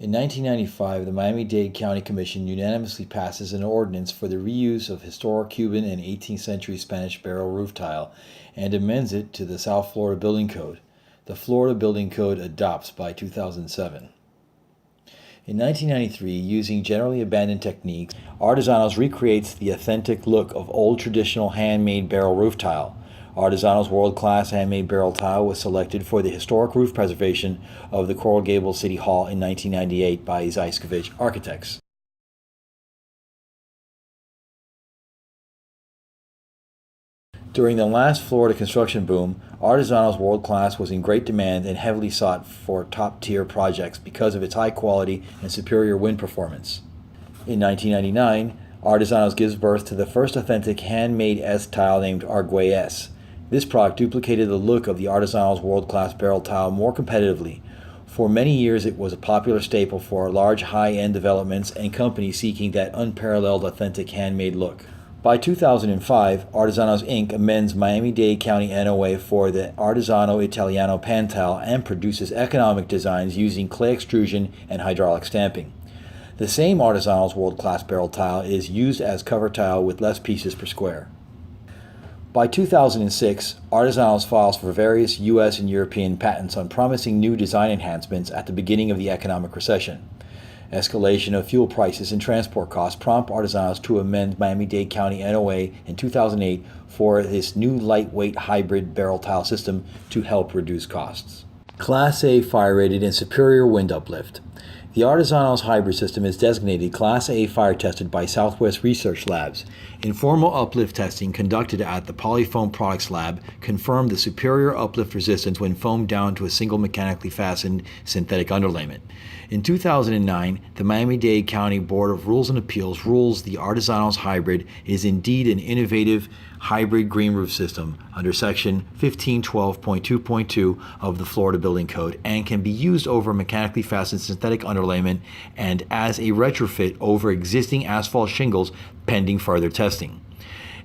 In 1995, the Miami-Dade County Commission unanimously passes an ordinance for the reuse of historic Cuban and 18th century Spanish barrel roof tile and amends it to the South Florida Building Code. The Florida Building Code adopts by 2007. In 1993, using generally abandoned techniques, ArteZanos recreates the authentic look of old traditional handmade barrel roof tile. ArteZanos world-class handmade barrel tile was selected for the historic roof preservation of the Coral Gables City Hall in 1998 by Zyskovich Architects. During the last Florida construction boom, ArteZanos World Class was in great demand and heavily sought for top-tier projects because of its high quality and superior wind performance. In 1999, ArteZanos gives birth to the first authentic handmade S tile named Arguay S. This product duplicated the look of the ArteZanos World Class barrel tile more competitively. For many years, it was a popular staple for large high-end developments and companies seeking that unparalleled authentic handmade look. By 2005, ArteZanos Inc. amends Miami-Dade County NOA for the Artesano Italiano pan tile and produces economic designs using clay extrusion and hydraulic stamping. The same ArteZanos World Class barrel tile is used as cover tile with less pieces per square. By 2006, ArteZanos files for various U.S. and European patents on promising new design enhancements at the beginning of the economic recession. Escalation of fuel prices and transport costs prompt ArteZanos to amend Miami-Dade County NOA in 2008 for this new lightweight hybrid barrel tile system to help reduce costs. Class A fire rated and superior wind uplift. The ArteZanos hybrid system is designated Class A fire tested by Southwest Research Labs. Informal uplift testing conducted at the Polyfoam Products Lab confirmed the superior uplift resistance when foamed down to a single mechanically fastened synthetic underlayment. In 2009, the Miami-Dade County Board of Rules and Appeals rules the ArteZanos hybrid is indeed an innovative hybrid green roof system under Section 1512.2.2 of the Florida Building Code and can be used over mechanically fastened synthetic underlayment and as a retrofit over existing asphalt shingles pending further testing.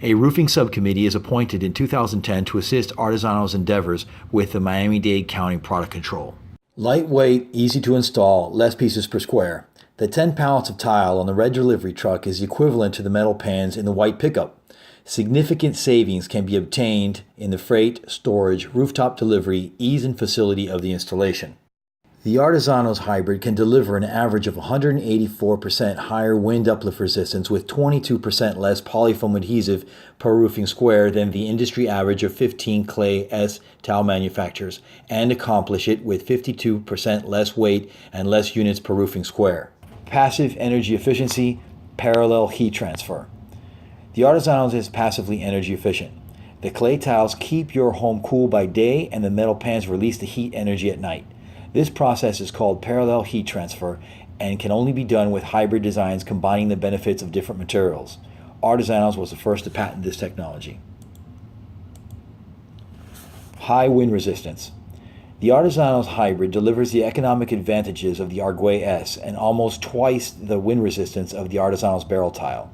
A roofing subcommittee is appointed in 2010 to assist ArteZanos' endeavors with the Miami-Dade County product control. Lightweight, easy to install, less pieces per square. The 10 pallets of tile on the red delivery truck is equivalent to the metal pans in the white pickup. Significant savings can be obtained in the freight, storage, rooftop delivery, ease and facility of the installation. The ArteZanos hybrid can deliver an average of 184% higher wind uplift resistance with 22% less polyfoam adhesive per roofing square than the industry average of 15 Clay S tile manufacturers, and accomplish it with 52% less weight and less units per roofing square. Passive energy efficiency, parallel heat transfer. The ArteZanos is passively energy efficient. The clay tiles keep your home cool by day and the metal pans release the heat energy at night. This process is called parallel heat transfer and can only be done with hybrid designs combining the benefits of different materials. ArteZanos was the first to patent this technology. High wind resistance. The ArteZanos hybrid delivers the economic advantages of the Arguay S and almost twice the wind resistance of the ArteZanos barrel tile.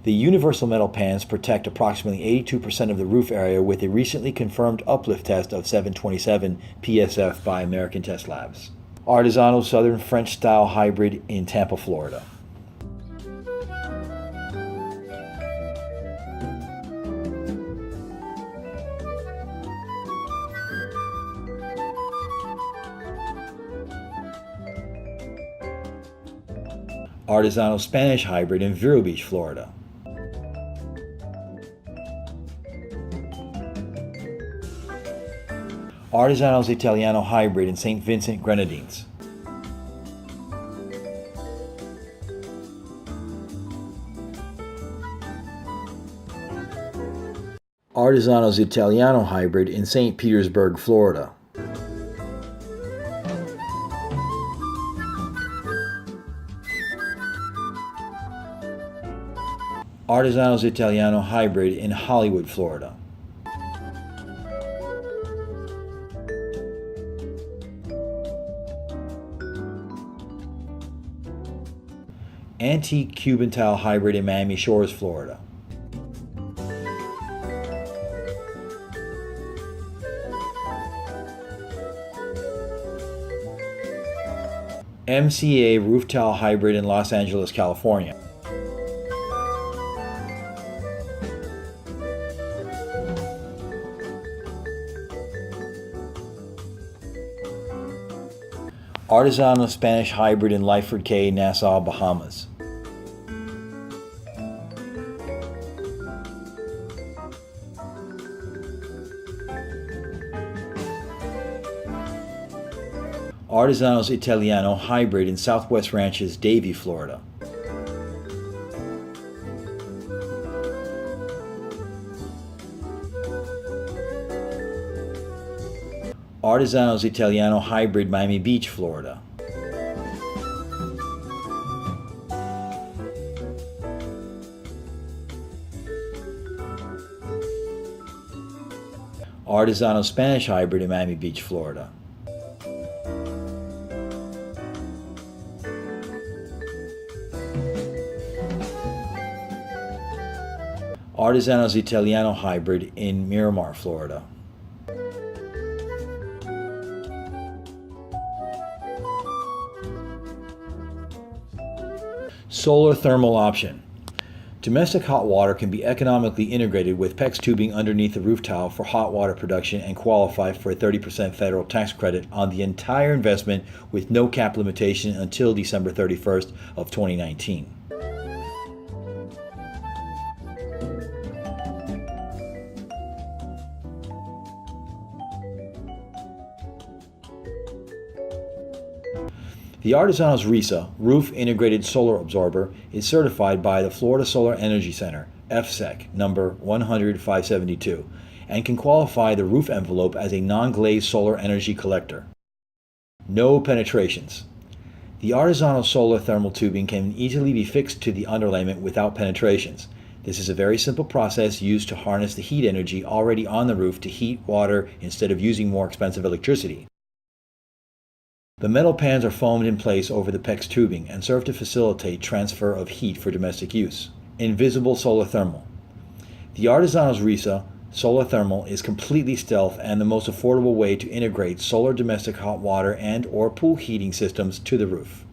The universal metal pans protect approximately 82% of the roof area with a recently confirmed uplift test of 727 PSF by American Test Labs. ArteZanos Southern French Style Hybrid in Tampa, Florida. ArteZanos Spanish Hybrid in Vero Beach, Florida. ArteZanos Italiano Hybrid in St. Vincent, Grenadines. ArteZanos Italiano Hybrid in St. Petersburg, Florida. ArteZanos Italiano Hybrid in Hollywood, Florida. Antique Cuban Tile Hybrid in Miami Shores, Florida. MCA roof tile hybrid in Los Angeles, California. ArteZanos Spanish hybrid in Lyford Cay, Nassau, Bahamas. ArteZanos Italiano hybrid in Southwest Ranches, Davie, Florida. ArteZanos Italiano hybrid, Miami Beach, Florida. ArteZanos Spanish hybrid in Miami Beach, Florida. ArteZanos Italiano hybrid in Miramar, Florida. Solar thermal option. Domestic hot water can be economically integrated with PEX tubing underneath the roof tile for hot water production and qualify for a 30% federal tax credit on the entire investment with no cap limitation until December 31st of 2019. The ArteZanos RISA, Roof Integrated Solar Absorber, is certified by the Florida Solar Energy Center, FSEC, number 100-572, and can qualify the roof envelope as a non-glazed solar energy collector. No penetrations. The ArteZanos solar thermal tubing can easily be fixed to the underlayment without penetrations. This is a very simple process used to harness the heat energy already on the roof to heat water instead of using more expensive electricity. The metal pans are foamed in place over the PEX tubing and serve to facilitate transfer of heat for domestic use. Invisible solar thermal. The ArteZanos RISA solar thermal is completely stealth and the most affordable way to integrate solar domestic hot water and or pool heating systems to the roof.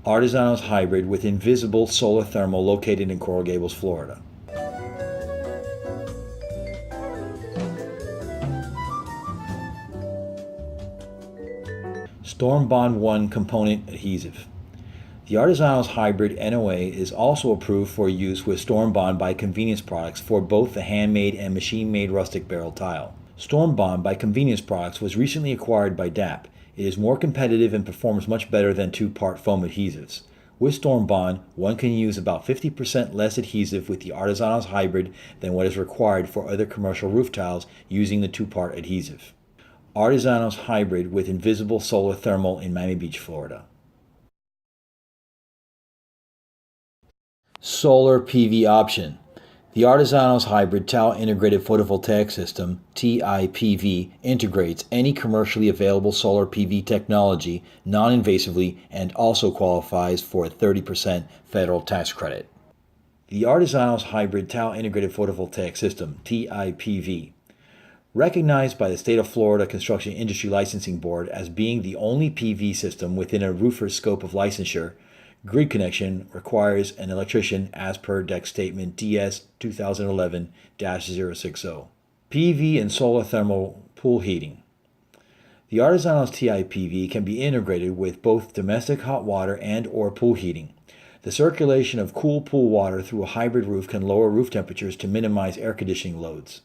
ArteZanos hybrid with invisible solar thermal located in Coral Gables, Florida. Storm Bond 1 component adhesive. The ArteZanos hybrid NOA is also approved for use with Storm Bond by Convenience Products for both the handmade and machine-made rustic barrel tile. Storm Bond by Convenience Products was recently acquired by DAP. It is more competitive and performs much better than two-part foam adhesives. With Storm Bond, one can use about 50% less adhesive with the ArteZanos hybrid than what is required for other commercial roof tiles using the two-part adhesive. ArteZanos hybrid with invisible solar thermal in Miami Beach, Florida. Solar PV option. The ArteZanos Hybrid Tile Integrated Photovoltaic System, TIPV, integrates any commercially available solar PV technology non-invasively and also qualifies for a 30% federal tax credit. The ArteZanos Hybrid Tile Integrated Photovoltaic System, TIPV, recognized by the State of Florida Construction Industry Licensing Board as being the only PV system within a roofer's scope of licensure, grid connection requires an electrician as per DEC Statement DS 2011-060. PV and solar thermal pool heating. The ArteZanos TIPV can be integrated with both domestic hot water and or pool heating. The circulation of cool pool water through a hybrid roof can lower roof temperatures to minimize air conditioning loads.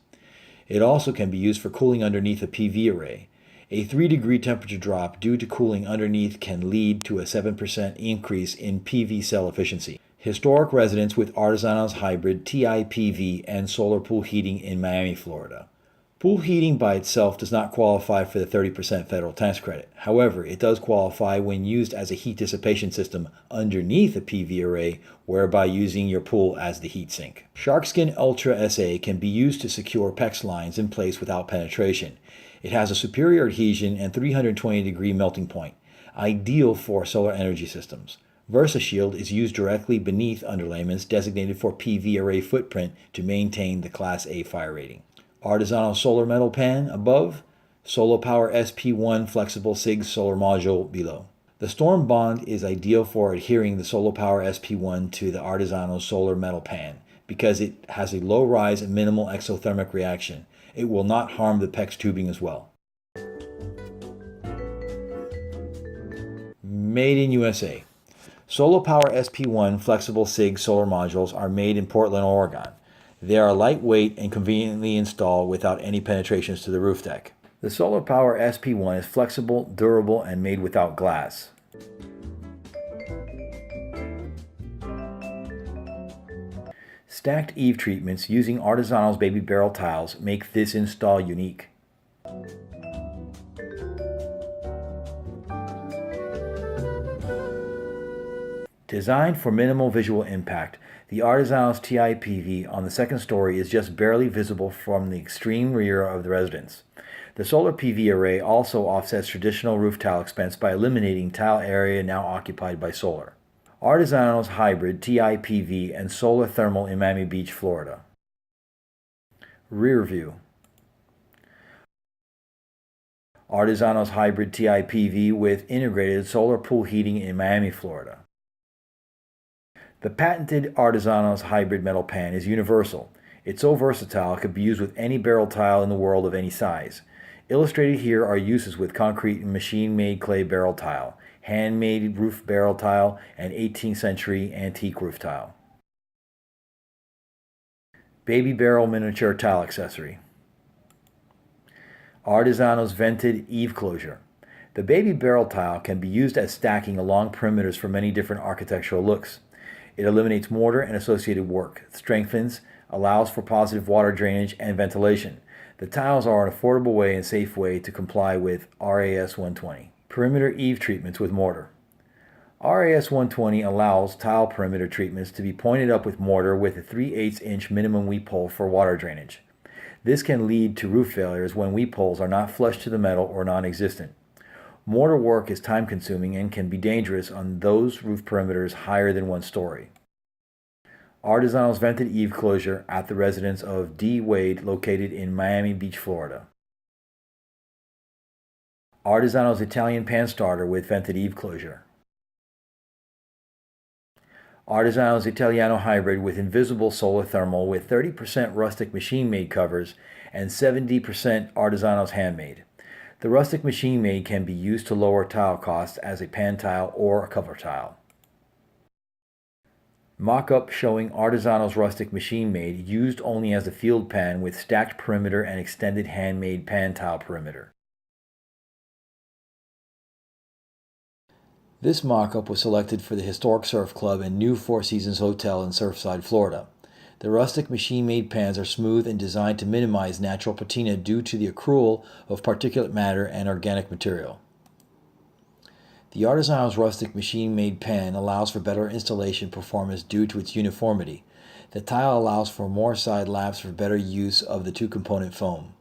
It also can be used for cooling underneath a PV array. A 3-degree temperature drop due to cooling underneath can lead to a 7% increase in PV cell efficiency. Historic residents with ArteZanos hybrid TIPV and solar pool heating in Miami, Florida. Pool heating by itself does not qualify for the 30% federal tax credit. However, it does qualify when used as a heat dissipation system underneath a PV array, whereby using your pool as the heat sink. Sharkskin Ultra SA can be used to secure PEX lines in place without penetration. It has a superior adhesion and 320-degree melting point. ideal for solar energy systems. VersaShield is used directly beneath underlayments designated for PV array footprint to maintain the Class A fire rating. ArteZanos solar metal pan above, Solar Power SP1 flexible SIG solar module below. The Storm Bond is ideal for adhering the Solar Power SP1 to the ArteZanos solar metal pan because it has a low rise and minimal exothermic reaction. It will not harm the PEX tubing as well. Made in USA. Solar Power SP1 flexible SIG solar modules are made in Portland, Oregon. They are lightweight and conveniently installed without any penetrations to the roof deck. The Solar Power SP1 is flexible, durable, and made without glass. Stacked eave treatments using ArteZanos baby barrel tiles make this install unique. Designed for minimal visual impact, the ArteZanos TIPV on the second story is just barely visible from the extreme rear of the residence. The solar PV array also offsets traditional roof tile expense by eliminating tile area now occupied by solar. ArteZanos Hybrid TIPV and Solar Thermal in Miami Beach, Florida. Rear view. ArteZanos Hybrid TIPV with integrated solar pool heating in Miami, Florida. The patented ArteZanos hybrid metal pan is universal. It's so versatile it could be used with any barrel tile in the world of any size. Illustrated here are uses with concrete and machine-made clay barrel tile, handmade roof barrel tile, and 18th century antique roof tile. Baby barrel miniature tile accessory. ArteZanos vented eave closure. The baby barrel tile can be used as stacking along perimeters for many different architectural looks. It eliminates mortar and associated work, strengthens, allows for positive water drainage and ventilation. The tiles are an affordable way and safe way to comply with RAS 120. Perimeter eave treatments with mortar. RAS 120 allows tile perimeter treatments to be pointed up with mortar with a 3/8 inch minimum weep hole for water drainage. This can lead to roof failures when weep holes are not flush to the metal or non-existent. Mortar work is time-consuming and can be dangerous on those roof perimeters higher than 1 story. ArteZanos vented eave closure at the residence of D. Wade located in Miami Beach, Florida. ArteZanos Italian pan starter with vented eave closure. ArteZanos Italiano hybrid with invisible solar thermal with 30% rustic machine-made covers and 70% ArteZanos handmade. The rustic machine-made can be used to lower tile costs as a pan tile or a cover tile. Mock-up showing ArteZanos rustic machine-made used only as a field pan with stacked perimeter and extended handmade pan tile perimeter. This mock-up was selected for the Historic Surf Club and new Four Seasons Hotel in Surfside, Florida. The rustic machine-made pans are smooth and designed to minimize natural patina due to the accrual of particulate matter and organic material. The ArteZanos rustic machine-made pan allows for better installation performance due to its uniformity. The tile allows for more side laps for better use of the 2-component foam.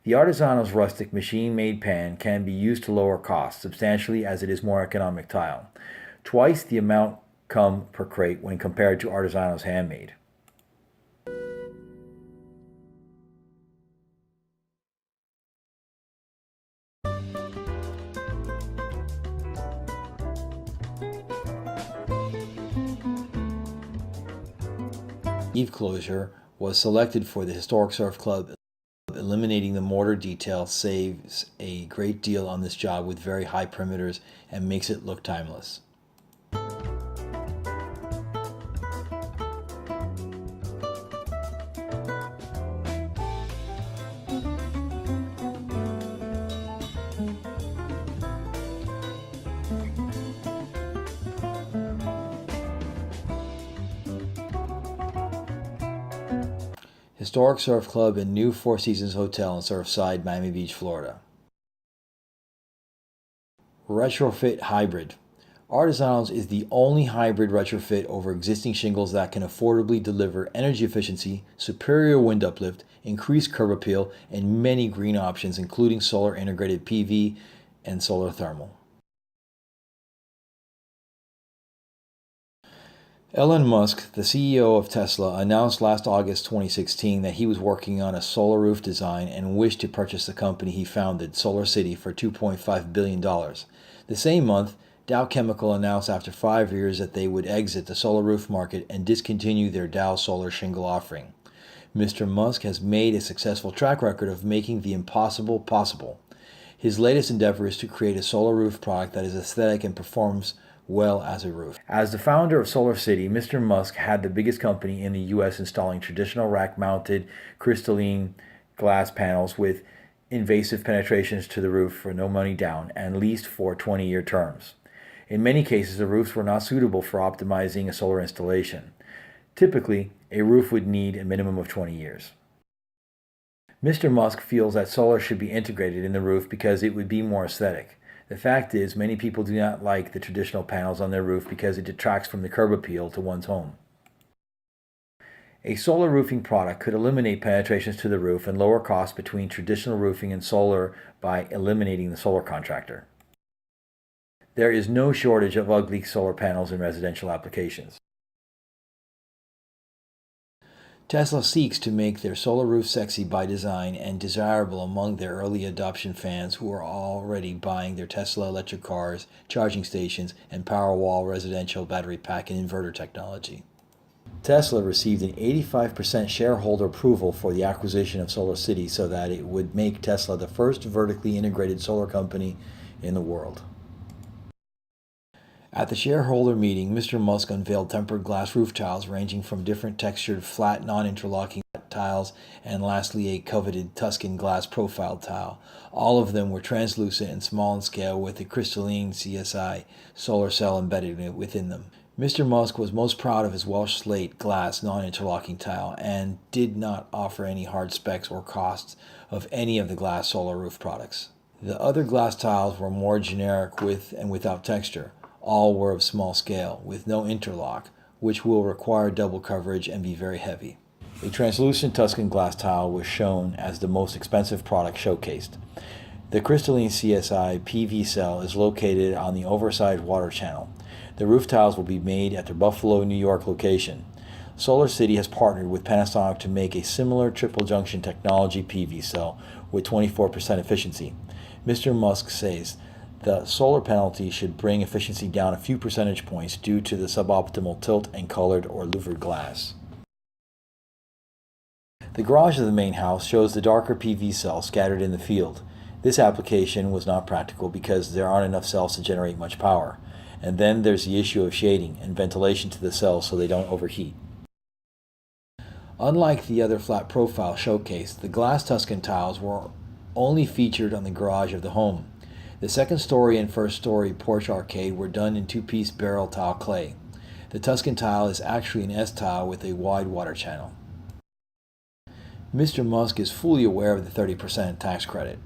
The ArteZanos rustic machine-made pan can be used to lower costs substantially as it is more economic tile. Twice the amount come per crate when compared to ArteZanos handmade. Eave closure was selected for the Historic Surf Club. Eliminating the mortar detail saves a great deal on this job with very high perimeters and makes it look timeless. Historic Surf Club and new Four Seasons Hotel in Surfside, Miami Beach, Florida. Retrofit hybrid. ArteZanos is the only hybrid retrofit over existing shingles that can affordably deliver energy efficiency, superior wind uplift, increased curb appeal, and many green options including solar integrated PV and solar thermal. Elon Musk, the CEO of Tesla, announced last August 2016 that he was working on a solar roof design and wished to purchase the company he founded, SolarCity, for $2.5 billion. The same month, Dow Chemical announced after 5 years that they would exit the solar roof market and discontinue their Dow solar shingle offering. Mr. Musk has made a successful track record of making the impossible possible. His latest endeavor is to create a solar roof product that is aesthetic and performs well as a roof. As the founder of SolarCity, Mr. Musk had the biggest company in the U.S. installing traditional rack-mounted crystalline glass panels with invasive penetrations to the roof for no money down and leased for 20-year terms. In many cases, the roofs were not suitable for optimizing a solar installation. Typically, a roof would need a minimum of 20 years. Mr. Musk feels that solar should be integrated in the roof because it would be more aesthetic. The fact is, many people do not like the traditional panels on their roof because it detracts from the curb appeal to one's home. A solar roofing product could eliminate penetrations to the roof and lower costs between traditional roofing and solar by eliminating the solar contractor. There is no shortage of ugly solar panels in residential applications. Tesla seeks to make their solar roof sexy by design and desirable among their early adoption fans who are already buying their Tesla electric cars, charging stations, and Powerwall residential battery pack and inverter technology. Tesla received an 85% shareholder approval for the acquisition of SolarCity so that it would make Tesla the first vertically integrated solar company in the world. At the shareholder meeting, Mr. Musk unveiled tempered glass roof tiles ranging from different textured flat non-interlocking tiles and lastly a coveted Tuscan glass profile tile. All of them were translucent and small in scale with a crystalline CSI solar cell embedded within them. Mr. Musk was most proud of his Welsh slate glass non-interlocking tile and did not offer any hard specs or costs of any of the glass solar roof products. The other glass tiles were more generic with and without texture. All were of small scale, with no interlock, which will require double coverage and be very heavy. A translucent Tuscan glass tile was shown as the most expensive product showcased. The crystalline CSI PV cell is located on the oversized water channel. The roof tiles will be made at their Buffalo, New York location. SolarCity has partnered with Panasonic to make a similar triple junction technology PV cell with 24% efficiency. Mr. Musk says, the solar penalty should bring efficiency down a few percentage points due to the suboptimal tilt and colored or louvered glass. The garage of the main house shows the darker PV cells scattered in the field. This application was not practical because there aren't enough cells to generate much power. And then there's the issue of shading and ventilation to the cells so they don't overheat. Unlike the other flat profile showcased, the glass Tuscan tiles were only featured on the garage of the home. The second story and first story porch arcade were done in two-piece barrel tile clay. The Tuscan tile is actually an S-tile with a wide water channel. Mr. Musk is fully aware of the 30% tax credit.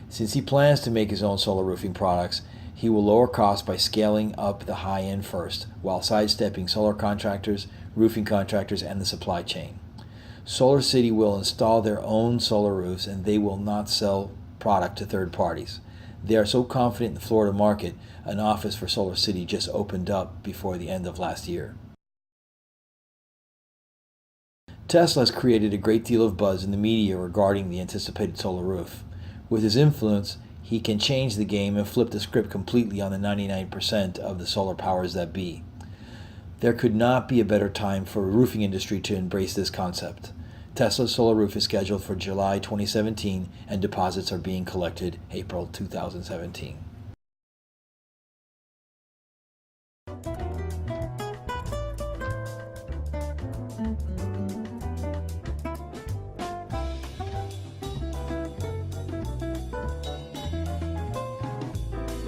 Since he plans to make his own solar roofing products, he will lower costs by scaling up the high end first, while sidestepping solar contractors, roofing contractors, and the supply chain. SolarCity will install their own solar roofs and they will not sell product to third parties. They are so confident in the Florida market, an office for SolarCity just opened up before the end of last year. Tesla has created a great deal of buzz in the media regarding the anticipated solar roof. With his influence, he can change the game and flip the script completely on the 99% of the solar powers that be. There could not be a better time for the roofing industry to embrace this concept. Tesla's solar roof is scheduled for July 2017 and deposits are being collected April 2017.